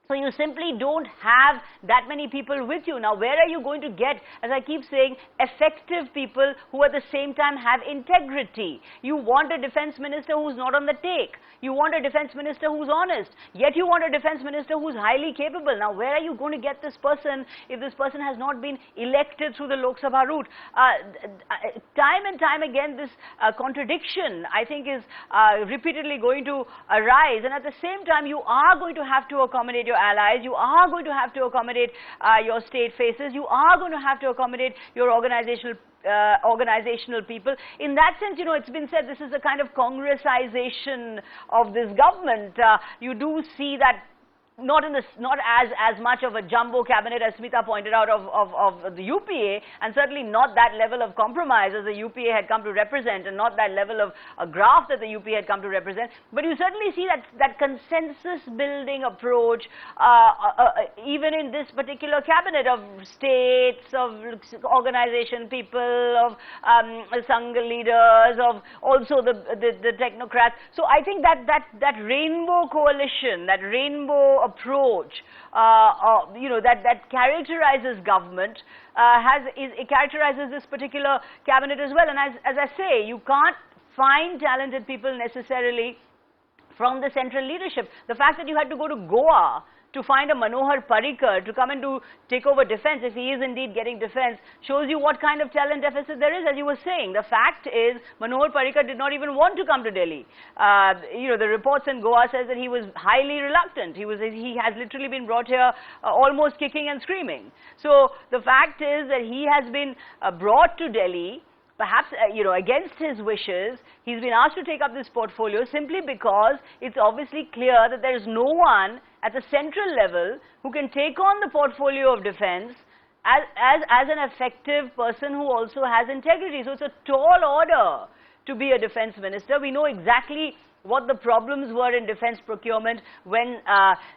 So you simply don't have that many people with you. Now, where are you going to get, as I keep saying, effective people who at the same time have integrity? You want a defense minister who's not on the take. You want a defense minister who's honest. Yet you want a defense minister who's highly capable. Now, where are you going to get this person if this person has not been elected through the Lok Sabha route? Time and time again, this contradiction, I think, is repeatedly going to arise. And at the same time, you are going to have to accommodate your allies, you are going to have to accommodate your state faces, you are going to have to accommodate your organizational people. In that sense, it's been said this is a kind of congressization of this government. You do see that not as much of a jumbo cabinet as Smita pointed out of the UPA, and certainly not that level of compromise as the UPA had come to represent, and not that level of a graft that the UPA had come to represent. But you certainly see that consensus building approach even in this particular cabinet of states, of organization people, of Sangha leaders, of also the technocrats. So I think that rainbow coalition, that rainbow approach, that characterizes government, it characterizes this particular cabinet as well. And as I say, you can't find talented people necessarily from the central leadership. The fact that you had to go to Goa to find a Manohar Parrikar to come and to take over defense, if he is indeed getting defense, shows you what kind of talent deficit there is, as you were saying. The fact is, Manohar Parrikar did not even want to come to Delhi. The reports in Goa says that he was highly reluctant. He has literally been brought here almost kicking and screaming. So the fact is that he has been brought to Delhi, perhaps, against his wishes. He's been asked to take up this portfolio simply because it's obviously clear that there is no one at the central level who can take on the portfolio of defense as an effective person who also has integrity. So it's a tall order to be a defense minister. We know exactly what the problems were in defense procurement when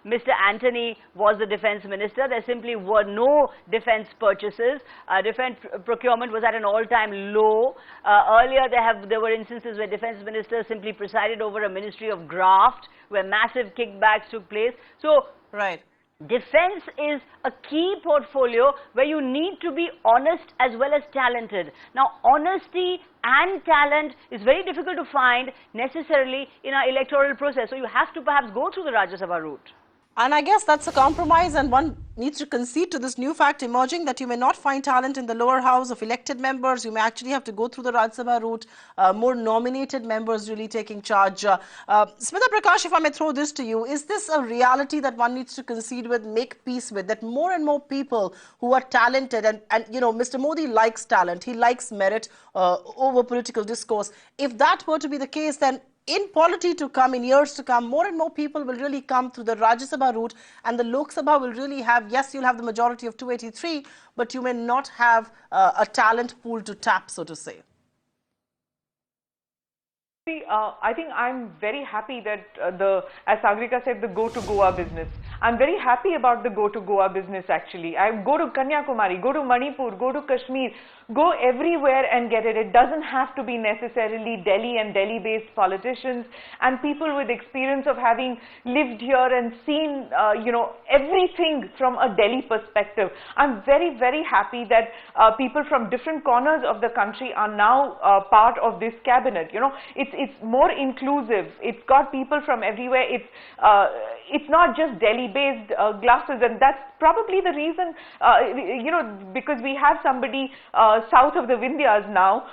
Mr. Antony was the defense minister. There simply were no defense purchases. Defense procurement was at an all-time low. Earlier there were instances where defense ministers simply presided over a ministry of graft, where massive kickbacks took place. So Right. defense is a key portfolio where you need to be honest as well as talented. Now, honesty and talent is very difficult to find necessarily in our electoral process. So you have to perhaps go through the Rajya Sabha route. And I guess that's a compromise, and one needs to concede to this new fact emerging that you may not find talent in the lower house of elected members. You may actually have to go through the Rajya Sabha route, more nominated members really taking charge. Smita Prakash, if I may throw this to you, is this a reality that one needs to concede with, make peace with, that more and more people who are talented, and Mr. Modi likes talent, he likes merit over political discourse. If that were to be the case, then in polity to come, in years to come, more and more people will really come through the Rajya Sabha route, and the Lok Sabha will really have, yes, you'll have the majority of 283, but you may not have a talent pool to tap, so to say. I think I'm very happy that as Sagarika said, the go to Goa business. I'm very happy about the go to Goa business actually. I go to Kanyakumari, go to Manipur, go to Kashmir, go everywhere and get it. It doesn't have to be necessarily Delhi and Delhi-based politicians and people with experience of having lived here and seen, everything from a Delhi perspective. I'm very, very happy that people from different corners of the country are now part of this cabinet. It's more inclusive. It's got people from everywhere. It's not just Delhi-based glasses, and that's probably the reason, because we have somebody south of the Vindhyas now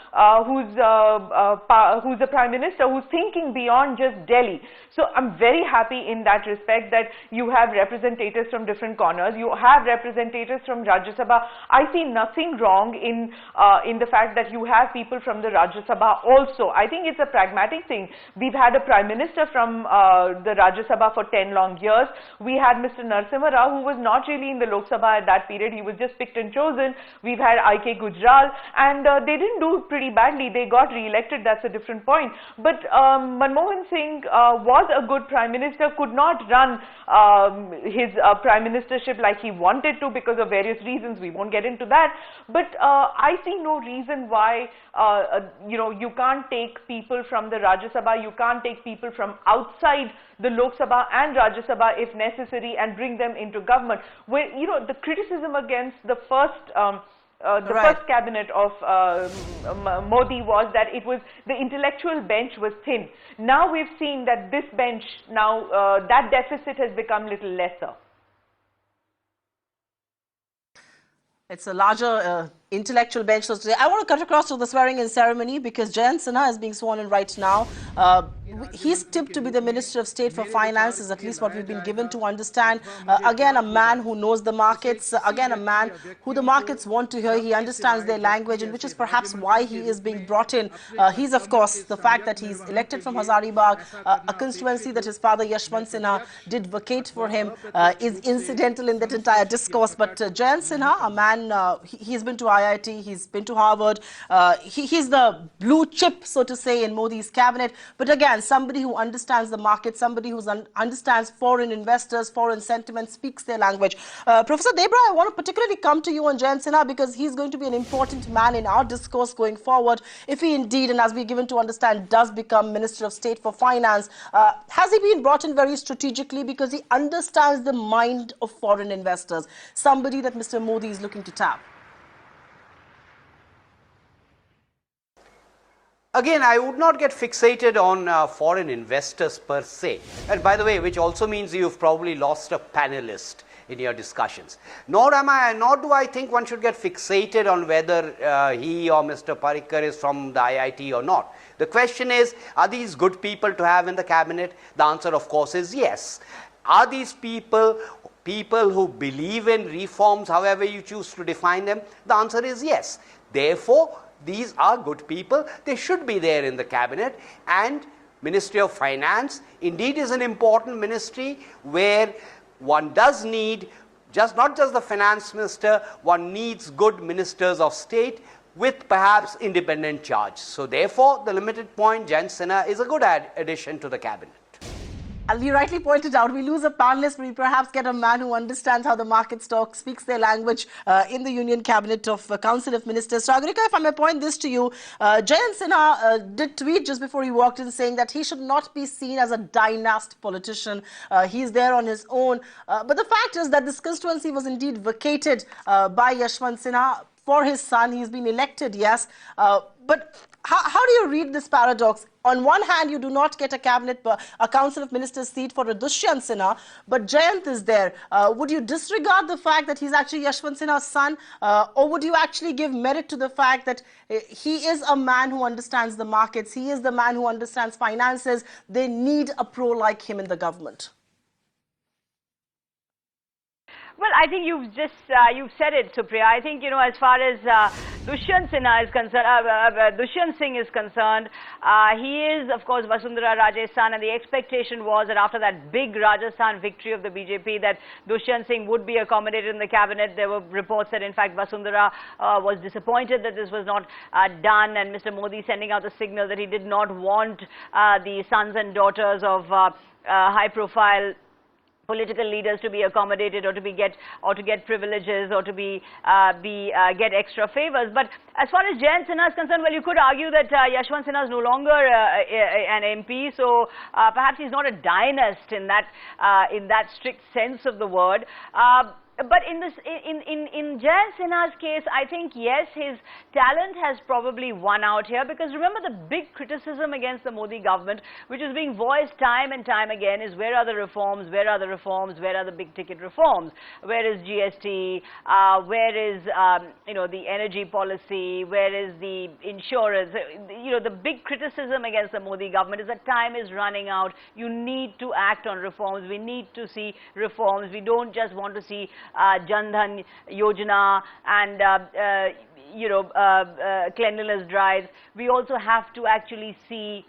who's a prime minister who's thinking beyond just Delhi. So I'm very happy in that respect that you have representatives from different corners. You have representatives from Rajya Sabha. I see nothing wrong in the fact that you have people from the Rajya Sabha also. I think it's a pragmatic thing. We've had a prime minister from the Rajya Sabha for 10 long years. We had Mr. Narasimha Rao, who was not really in the Lok Sabha at that period. He was just picked and chosen. We've had I.K. Gujral, and they didn't do pretty badly. They got re-elected. That's a different point. But Manmohan Singh was a good prime minister, could not run his prime ministership like he wanted to because of various reasons. We won't get into that. But I see no reason why you can't take people from the Rajya Sabha, you can't take people from outside the Lok Sabha and Rajya Sabha if necessary and bring them into government. Where, the criticism against the first first cabinet of Modi was that the intellectual bench was thin. Now we've seen that this bench, that deficit has become a little lesser. It's a larger intellectual bench. So today, I want to cut across to the swearing-in ceremony because Jayant Sinha is being sworn in right now. He's tipped to be the Minister of State for Finance, is at least what we've been given to understand. Again, a man who knows the markets. Again, a man who the markets want to hear. He understands their language, and which is perhaps why he is being brought in. He's, of course, the fact that he's elected from Hazaribagh, a constituency that his father Yashwant Sinha did vacate for him, is incidental in that entire discourse. But Jayant Sinha, a man, he's been to IIT, he's been to Harvard, he's the blue chip, so to say, in Modi's cabinet. But again, somebody who understands the market, somebody who understands foreign investors, foreign sentiment, speaks their language. Professor Debroy, I want to particularly come to you on Jayant Sinha because he's going to be an important man in our discourse going forward. If he indeed, and as we're given to understand, does become Minister of State for Finance, has he been brought in very strategically because he understands the mind of foreign investors, somebody that Mr. Modi is looking to tap? Again, I would not get fixated on foreign investors per se. And by the way, which also means you've probably lost a panelist in your discussions. Nor do I think one should get fixated on whether he or Mr. Parrikar is from the IIT or not. The question is, are these good people to have in the cabinet? The answer, of course, is yes. Are these people who believe in reforms, however you choose to define them? The answer is yes. Therefore, these are good people. They should be there in the cabinet. And Ministry of Finance indeed is an important ministry where one does need not just the finance minister, one needs good ministers of state with perhaps independent charge. So therefore, the limited point, Jayant Sinha is a good addition to the cabinet. And you rightly pointed out, we lose a panelist, but we perhaps get a man who understands how the markets talk, speaks their language in the Union Cabinet of Council of Ministers. Sagarika, if I may point this to you, Jayant Sinha did tweet just before he walked in saying that he should not be seen as a dynast politician. He's there on his own. But the fact is that this constituency was indeed vacated by Yashwant Sinha for his son. He's been elected, yes. But how do you read this paradox? On one hand, you do not get a Council of Ministers seat for Dushyant Sinha, but Jayant is there. Would you disregard the fact that he's actually Yashwant Sinha's son, or would you actually give merit to the fact that he is a man who understands the markets, he is the man who understands finances, they need a pro like him in the government? Well, I think you've said it, Supriya. I think, as far as Dushyant Sinha is concerned, Dushyant Singh is concerned, he is, of course, Vasundhara Raje's son, and the expectation was that after that big Rajasthan victory of the BJP, that Dushyant Singh would be accommodated in the cabinet. There were reports that, in fact, Vasundhara was disappointed that this was not done, and Mr. Modi sending out the signal that he did not want the sons and daughters of high-profile political leaders to be accommodated or to get privileges or to get extra favors. But as far as Jayant Sinha is concerned, well, you could argue that Yashwant Sinha is no longer an MP, so perhaps he's not a dynast in that strict sense of the word. But in Jayant Sinha's case, I think, yes, his talent has probably won out here, because remember, the big criticism against the Modi government, which is being voiced time and time again, is where are the reforms, where are the reforms, where are the big ticket reforms, where is GST, where is, the energy policy, where is the insurance. The big criticism against the Modi government is that time is running out. You need to act on reforms. We need to see reforms. We don't just want to see Jan Dhan Yojana and cleanliness drives. We also have to actually see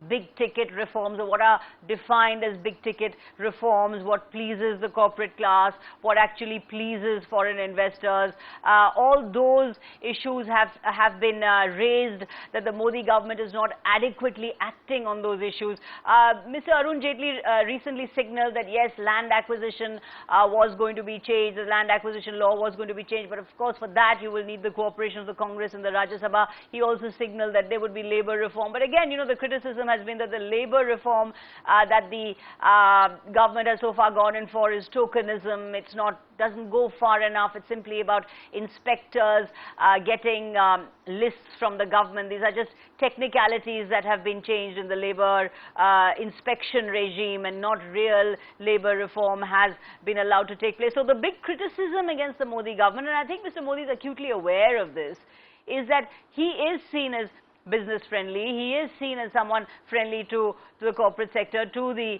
big ticket reforms, or what are defined as big ticket reforms, what pleases the corporate class, what actually pleases foreign investors. All those issues have been raised, that the Modi government is not adequately acting on those issues. Mr. Arun Jaitley recently signaled that yes, land acquisition was going to be changed, the land acquisition law was going to be changed, but of course for that you will need the cooperation of the Congress and the Rajya Sabha. He also signaled that there would be labour reform. But again, the criticism has been that the labor reform that the government has so far gone in for is tokenism. It's not, doesn't go far enough. It's simply about inspectors getting lists from the government. These are just technicalities that have been changed in the labor inspection regime, and not real labor reform has been allowed to take place. So the big criticism against the Modi government, and I think Mr. Modi is acutely aware of this, is that he is seen as business friendly. He is seen as someone friendly to the corporate sector, to the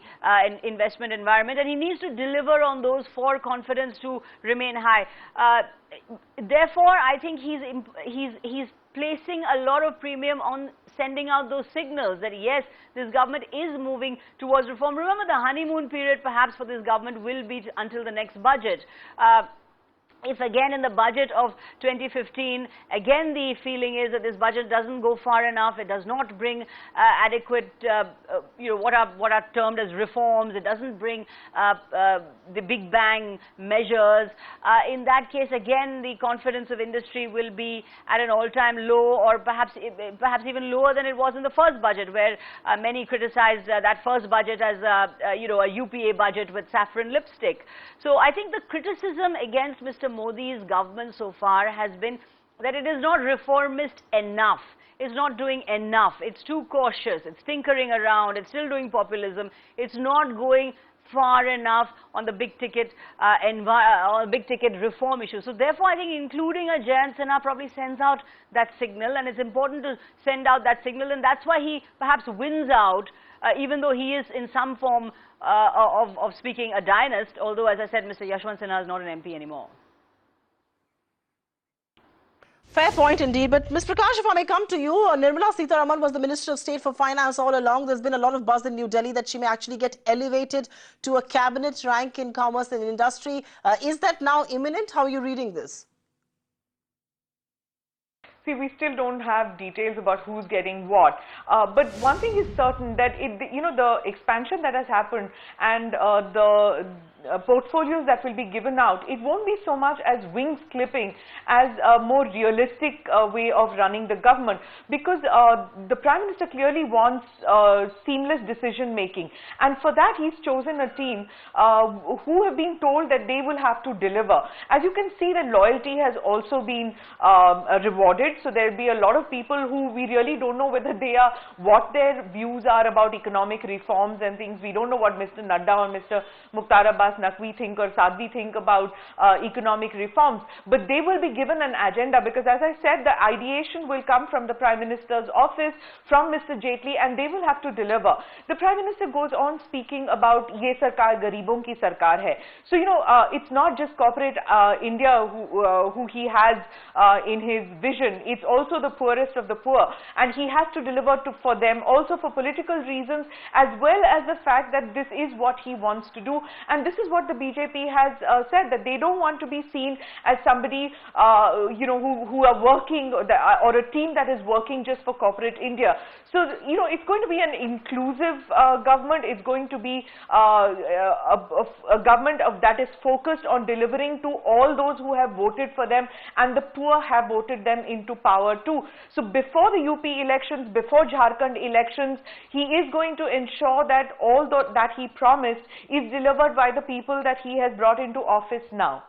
investment environment, and he needs to deliver on those for confidence to remain high. Therefore, I think he's placing a lot of premium on sending out those signals that yes, this government is moving towards reform. Remember, the honeymoon period perhaps for this government will be until the next budget. If again in the budget of 2015, again the feeling is that this budget doesn't go far enough, it does not bring adequate, what are termed as reforms, it doesn't bring the big bang measures. In that case, again, the confidence of industry will be at an all-time low, or perhaps even lower than it was in the first budget, where many criticized that first budget as a UPA budget with saffron lipstick. So I think the criticism against Mr. Modi's government so far has been that it is not reformist enough. It's not doing enough. It's too cautious. It's tinkering around. It's still doing populism. It's not going far enough on the big ticket reform issue. So therefore, I think including a Jayant Sinha probably sends out that signal, and it's important to send out that signal, and that's why he perhaps wins out, even though he is in some form of speaking a dynast, although, as I said, Mr. Yashwant Sinha is not an MP anymore. Fair point indeed. But Ms. Prakash, if I may come to you, Nirmala Sitharaman was the Minister of State for Finance all along. There's been a lot of buzz in New Delhi that she may actually get elevated to a cabinet rank in commerce and industry. Is that now imminent? How are you reading this? See, we still don't have details about who's getting what. But one thing is certain, that the expansion that has happened and the portfolios that will be given out, it won't be so much as wings clipping as a more realistic way of running the government, because the Prime Minister clearly wants seamless decision making, and for that he's chosen a team who have been told that they will have to deliver. As you can see, the loyalty has also been rewarded, so there will be a lot of people who we really don't know whether they are, what their views are about economic reforms and things. We don't know what Mr. Nadda or Mr. Mukhtar Abbas Naqvi think or Sadvi think about economic reforms, but they will be given an agenda, because as I said, the ideation will come from the Prime Minister's office, from Mr. Jaitley, and they will have to deliver. The Prime Minister goes on speaking about ye sarkar garibon ki sarkar hai. So it's not just corporate India who he has in his vision, it's also the poorest of the poor, and he has to deliver for them also for political reasons, as well as the fact that this is what he wants to do. And this is what the BJP has said, that they don't want to be seen as somebody who are working, or a team that is working just for corporate India. So it's going to be an inclusive government. It's going to be a government that is focused on delivering to all those who have voted for them, and the poor have voted them into power too. So before the UP elections, before Jharkhand elections, he is going to ensure that all that he promised is delivered by the people that he has brought into office now.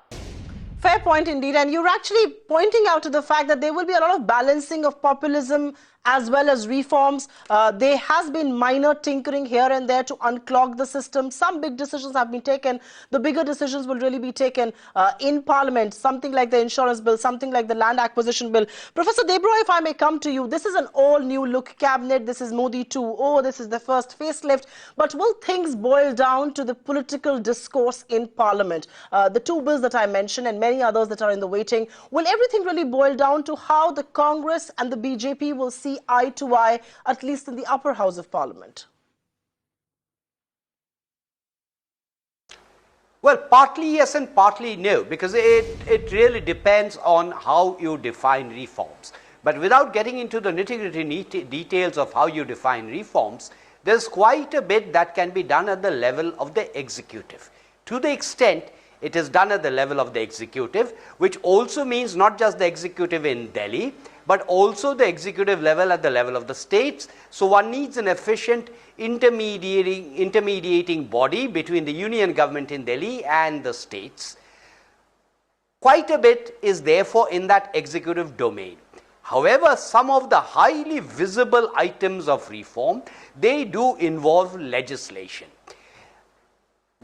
Fair point indeed. And you're actually pointing out to the fact that there will be a lot of balancing of populism as well as reforms. There has been minor tinkering here and there to unclog the system. Some big decisions have been taken. The bigger decisions will really be taken in Parliament, something like the insurance bill, something like the land acquisition bill. Professor Debroy, if I may come to you, this is an all-new look cabinet. This is Modi 2.0. This is the first facelift. But will things boil down to the political discourse in Parliament? The two bills that I mentioned and many others that are in the waiting, will everything really boil down to how the Congress and the BJP will see eye to eye, at least in the upper house of Parliament? Well, partly yes and partly no, because it really depends on how you define reforms. But without getting into the nitty-gritty details of how you define reforms, there's quite a bit that can be done at the level of the executive. To the extent it is done at the level of the executive, which also means not just the executive in Delhi, but also the executive level at the level of the states. So one needs an efficient intermediating body between the union government in Delhi and the states. Quite a bit is therefore in that executive domain. However, some of the highly visible items of reform, they do involve legislation.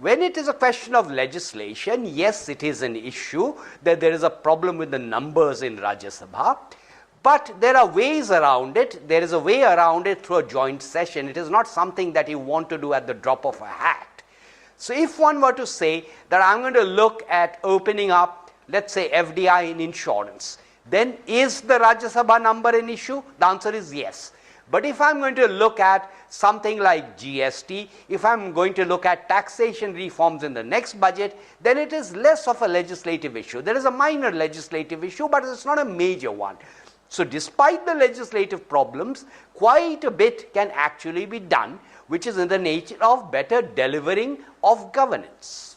When it is a question of legislation, yes, it is an issue that there is a problem with the numbers in Rajya Sabha, but there are ways around it. There is a way around it through a joint session. It is not something that you want to do at the drop of a hat. So if one were to say that I'm going to look at opening up, let's say, FDI in insurance, then is the Rajya Sabha number an issue? The answer is yes. But if I'm going to look at something like GST, if I'm going to look at taxation reforms in the next budget, then it is less of a legislative issue. There is a minor legislative issue, but it's not a major one. So despite the legislative problems, quite a bit can actually be done, which is in the nature of better delivering of governance.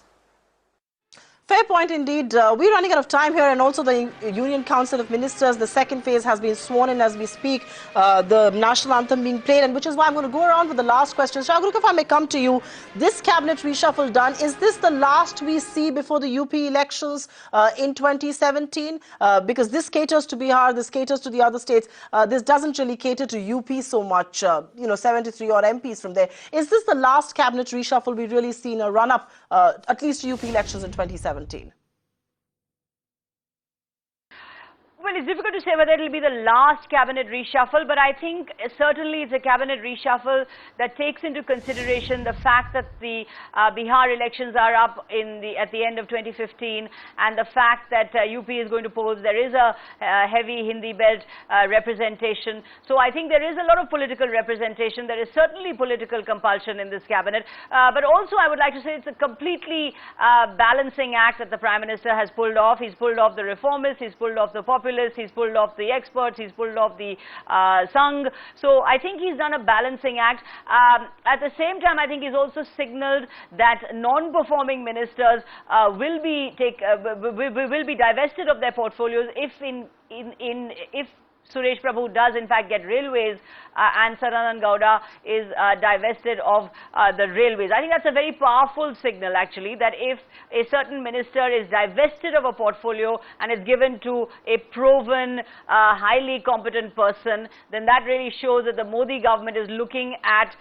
Fair point indeed. We're running out of time here, and also the Union Council of Ministers, the second phase has been sworn in as we speak, the national anthem being played, and which is why I'm going to go around with the last question. Sagarika, if I may come to you, this cabinet reshuffle done, is this the last we see before the UP elections in 2017? Because this caters to Bihar, this caters to the other states. This doesn't really cater to UP so much, 73 odd MPs from there. Is this the last cabinet reshuffle we really see in a run-up, at least to UP elections in 2017? Well, it's difficult to say whether it will be the last cabinet reshuffle, but I think certainly it's a cabinet reshuffle that takes into consideration the fact that the Bihar elections are up at the end of 2015, and the fact that UP is going to pose, there is a heavy Hindi belt representation. So I think there is a lot of political representation. There is certainly political compulsion in this cabinet, but also I would like to say it's a completely balancing act that the Prime Minister has pulled off. He's pulled off the reformists, he's pulled off the populists, he's pulled off the experts, he's pulled off the Sangh. So I think he's done a balancing act. At the same time, I think he's also signaled that non-performing ministers will be divested of their portfolios if Suresh Prabhu does in fact get railways and Saranand Gowda is divested of the railways. I think that's a very powerful signal actually, that if a certain minister is divested of a portfolio and is given to a proven, highly competent person, then that really shows that the Modi government is looking at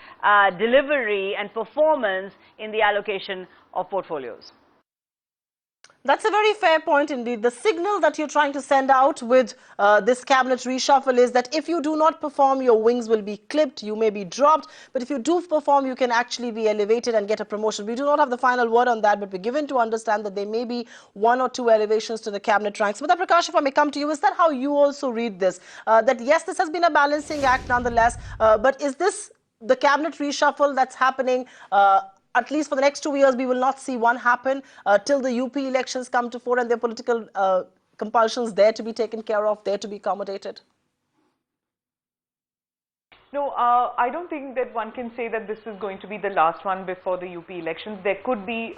delivery and performance in the allocation of portfolios. That's a very fair point indeed. The signal that you're trying to send out with this cabinet reshuffle is that if you do not perform, your wings will be clipped, you may be dropped. But if you do perform, you can actually be elevated and get a promotion. We do not have the final word on that, but we're given to understand that there may be 1 or 2 elevations to the cabinet ranks. Smita Prakash, if I may come to you, is that how you also read this? That yes, this has been a balancing act nonetheless, but is this the cabinet reshuffle that's happening? At least for the next 2 years, we will not see one happen till the UP elections come to fore and their political compulsions there to be taken care of, there to be accommodated? No, I don't think that one can say that this is going to be the last one before the UP elections. There could be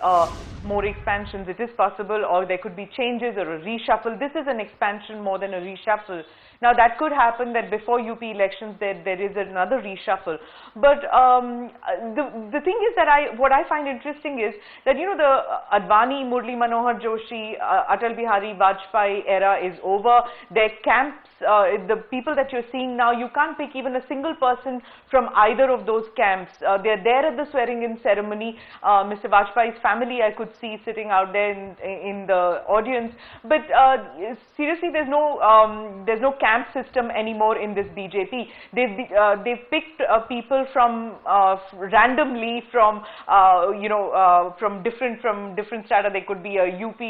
more expansions. It is possible, or there could be changes or a reshuffle. This is an expansion more than a reshuffle. Now, that could happen that before UP elections there is another reshuffle. But the thing is that what I find interesting is that, you know, the Advani, Murli Manohar Joshi, Atal Bihari Vajpayee era is over. Their camps, the people that you're seeing now, you can't pick even a single person from either of those camps. They're there at the swearing-in ceremony. Mr. Vajpayee's family I could see sitting out there in the audience. But seriously, there's no camp system anymore in this BJP. They've picked people from randomly from from different strata. There could be a UP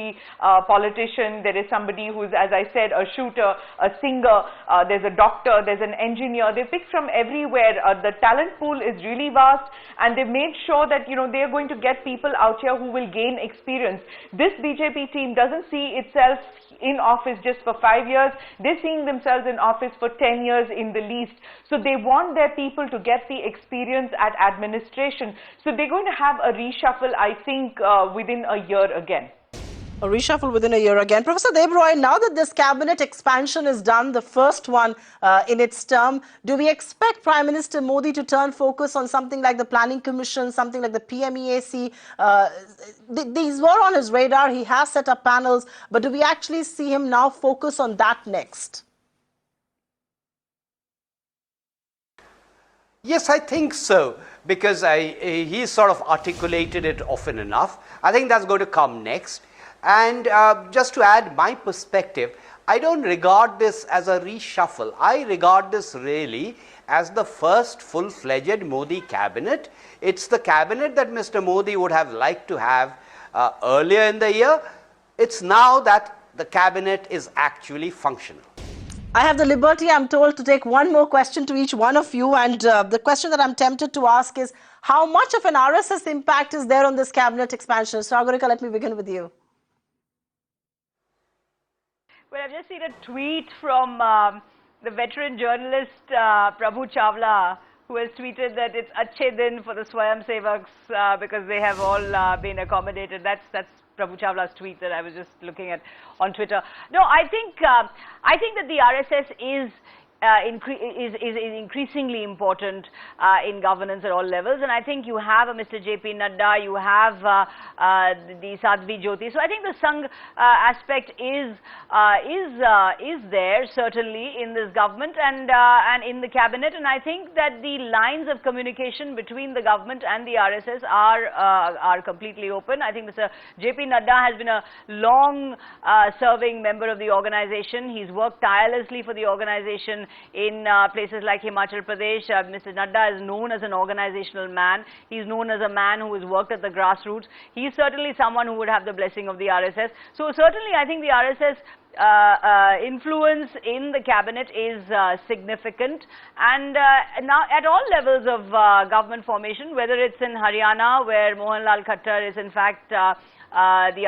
politician. There is somebody who's, as I said, a shooter, a singer. There's a doctor. There's an engineer. They picked from everywhere. The talent pool is really vast, and they've made sure that, you know, they are going to get people out here who will gain experience. This BJP team doesn't see itself in office just for 5 years. They're seeing themselves in office for 10 years in the least. So they want their people to get the experience at administration. So they're going to have a reshuffle, I think, within a year again. A reshuffle within a year again. Professor Debroy, now that this cabinet expansion is done, the first one in its term, do we expect Prime Minister Modi to turn focus on something like the Planning Commission, something like the PMEAC? These were on his radar. He has set up panels, but do we actually see him now focus on that next? Yes, I think so, because he sort of articulated it often enough. I think that's going to come next. And just to add my perspective, I don't regard this as a reshuffle. I regard this really as the first full-fledged Modi cabinet. It's the cabinet that Mr. Modi would have liked to have earlier in the year. It's now that the cabinet is actually functional. I have the liberty, I'm told, to take one more question to each one of you. And the question that I'm tempted to ask is, how much of an RSS impact is there on this cabinet expansion? Sagarika, let me begin with you. Well, I've just seen a tweet from the veteran journalist Prabhu Chawla, who has tweeted that it's Achhe Din for the Swayam Sevaks because they have all been accommodated. That's Prabhu Chawla's tweet that I was just looking at on Twitter. No, I think that the RSS is increasingly important in governance at all levels, and I think you have a Mr. J.P. Nadda, you have the Sadhvi Jyoti. So I think the Sangh aspect is there certainly in this government and in the cabinet, and I think that the lines of communication between the government and the RSS are completely open. I think Mr. J.P. Nadda has been a long serving member of the organization. He's worked tirelessly for the organization in places like Himachal Pradesh. Mr. Nadda is known as an organizational man. He's known as a man who has worked at the grassroots. He's certainly someone who would have the blessing of the RSS. So certainly I think the RSS influence in the cabinet is significant, and now at all levels of government formation, whether it's in Haryana, where Mohanlal Khattar is in fact the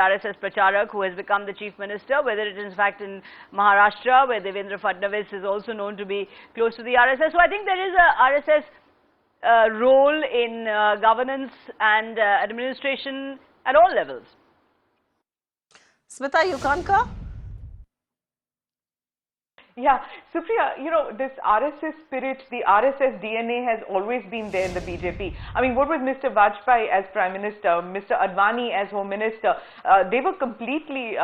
RSS Pracharak who has become the Chief Minister, whether it is in fact in Maharashtra, where Devendra Fadnavis is also known to be close to the RSS. So I think there is a RSS role in governance and administration at all levels. Smita, you concur? Yeah, Supriya, you know, this RSS spirit, the RSS DNA has always been there in the BJP. I mean, what was Mr. Vajpayee as Prime Minister, Mr. Advani as Home Minister? They were completely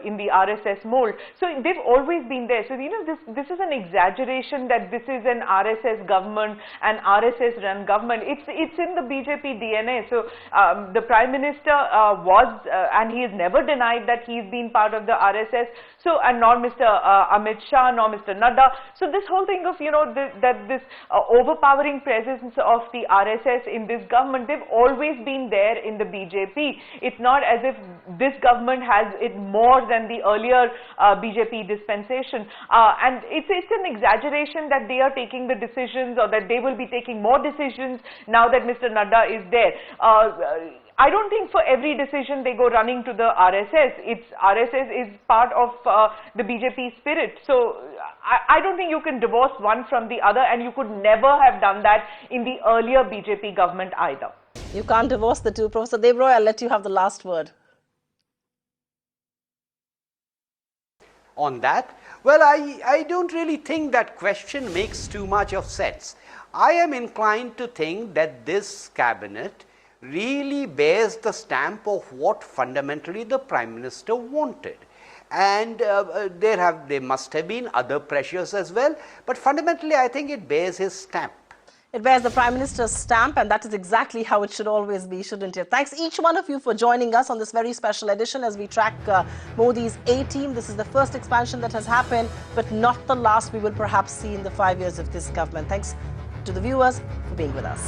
in the RSS mold. So they've always been there. So, you know, this is an exaggeration that this is an RSS government, an RSS run government. It's in the BJP DNA. So the Prime Minister and he has never denied that he's been part of the RSS. So, and nor Mr. Amit Shah, nor Mr. Nadda. So this whole thing of, you know, this overpowering presence of the RSS in this government, they've always been there in the BJP. It's not as if this government has it more than the earlier BJP dispensation. And it's an exaggeration that they are taking the decisions, or that they will be taking more decisions now that Mr. Nadda is there. I don't think for every decision they go running to the RSS. RSS is part of the BJP spirit. So I don't think you can divorce one from the other, and you could never have done that in the earlier BJP government either. You can't divorce the two. Professor Debroy, I'll let you have the last word. On that, well, I don't really think that question makes too much of sense. I am inclined to think that this cabinet really bears the stamp of what fundamentally the Prime Minister wanted. And there must have been other pressures as well, but fundamentally I think it bears his stamp. It bears the Prime Minister's stamp, and that is exactly how it should always be, shouldn't it? Thanks each one of you for joining us on this very special edition as we track Modi's A-team. This is the first expansion that has happened, but not the last we will perhaps see in the 5 years of this government. Thanks to the viewers for being with us.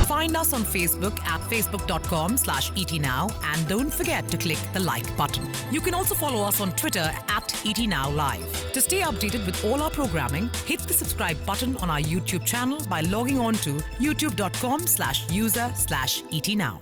Find us on Facebook at facebook.com/ETNow, and don't forget to click the like button. You can also follow us on Twitter at ETNowLive. To stay updated with all our programming, hit the subscribe button on our YouTube channel by logging on to youtube.com/user/ETNow.